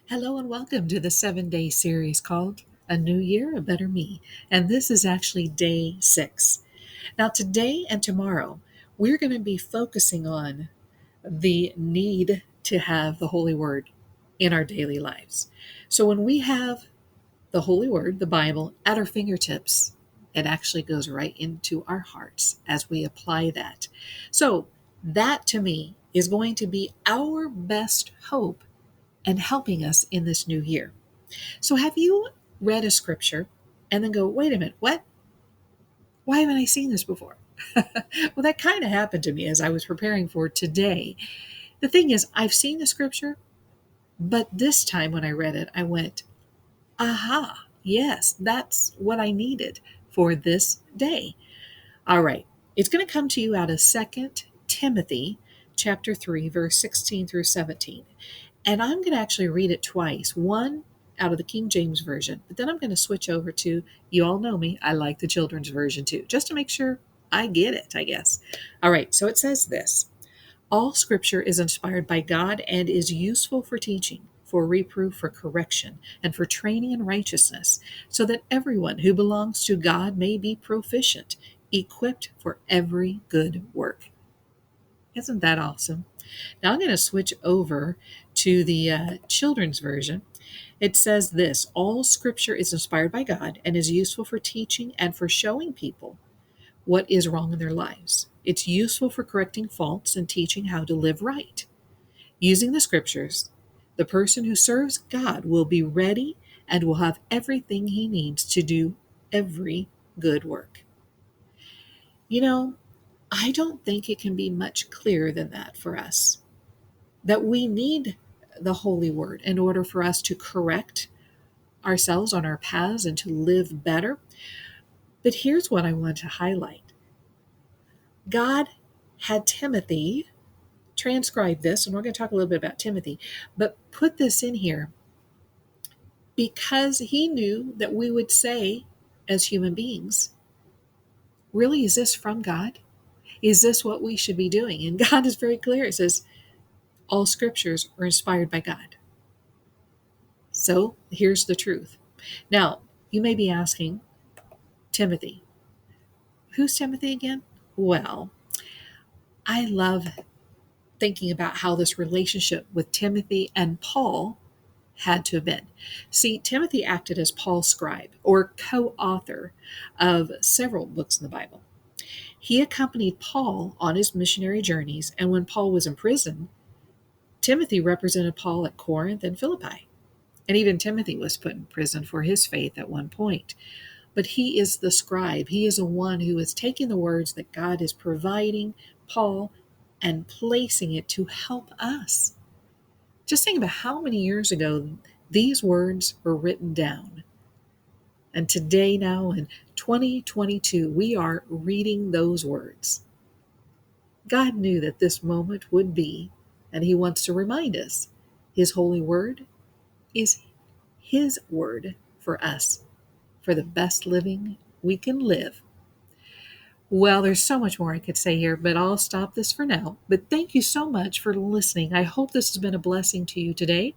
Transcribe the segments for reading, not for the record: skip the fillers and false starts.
Hello and welcome to the 7-day series called A New Year, a Better Me. And this is actually day 6. Now, today and tomorrow, we're going to be focusing on the need to have the Holy Word in our daily lives. So, when we have the Holy Word, the Bible, at our fingertips, it actually goes right into our hearts as we apply that. So, that to me is going to be our best hope and helping us in this new year. So, have you read a scripture and then go, wait a minute, what? Why haven't I seen this before? Well, that kind of happened to me as I was preparing for today. The thing is, I've seen the scripture, but this time when I read it, I went, aha, yes, that's what I needed for this day. All right, it's going to come to you out of Second Timothy chapter 3, verse 16 through 17. And I'm going to actually read it twice. One out of the King James Version, but then I'm going to switch over to, you all know me, I like the children's version too, just to make sure I get it, I guess. All right, so it says this: All scripture is inspired by God and is useful for teaching, for reproof, for correction, and for training in righteousness, so that everyone who belongs to God may be proficient, equipped for every good work. Isn't that awesome? Now I'm going to switch over to the children's version. It says this: All scripture is inspired by God and is useful for teaching and for showing people what is wrong in their lives. It's useful for correcting faults and teaching how to live right. Using the scriptures, the person who serves God will be ready and will have everything he needs to do every good work. You know, I don't think it can be much clearer than that for us, that we need the Holy Word in order for us to correct ourselves on our paths and to live better. But here's what I want to highlight: God had Timothy transcribe this, and we're going to talk a little bit about Timothy, but put this in here because he knew that we would say, as human beings, really, is this from God? Is this what we should be doing? And God is very clear. It says, all scriptures are inspired by God. So here's the truth. Now, you may be asking, Timothy, who's Timothy again? Well, I love thinking about how this relationship with Timothy and Paul had to have been. See, Timothy acted as Paul's scribe or co author of several books in the Bible. He accompanied Paul on his missionary journeys, and when Paul was in prison, Timothy represented Paul at Corinth and Philippi. And even Timothy was put in prison for his faith at one point. But he is the scribe. He is the one who is taking the words that God is providing Paul and placing it to help us. Just think about how many years ago these words were written down. And today, now in 2022, we are reading those words. God knew that this moment would be, and he wants to remind us, his holy word is his word for us, for the best living we can live. Well, there's so much more I could say here, but I'll stop this for now. But thank you so much for listening. I hope this has been a blessing to you today.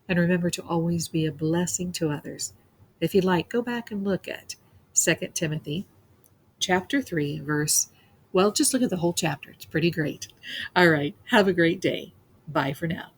And remember to always be a blessing to others. If you'd like, go back and look at Second Timothy chapter 3, just look at the whole chapter. It's pretty great. All right. Have a great day. Bye for now.